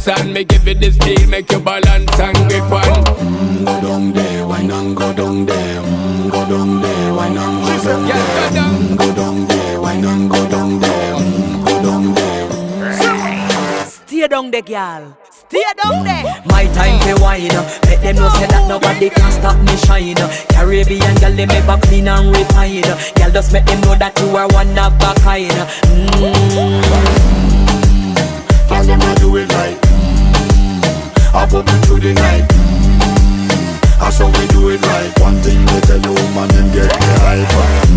dance and me give it this feel, make you balance and grip on. Go down there, why not go down there? Go down there, why not go down there? Go down there, why not go down there? Go down there. Stay down there, girl. Stay down there. My time to wine. Let them know say that nobody can stop me shine. Caribbean girl, they make back clean and refine. Girl, just make them know that you are one of a kind. Tell them I do it right. I pop it through the night. That's how we do it right. One thing we tell you, man, and get me hype.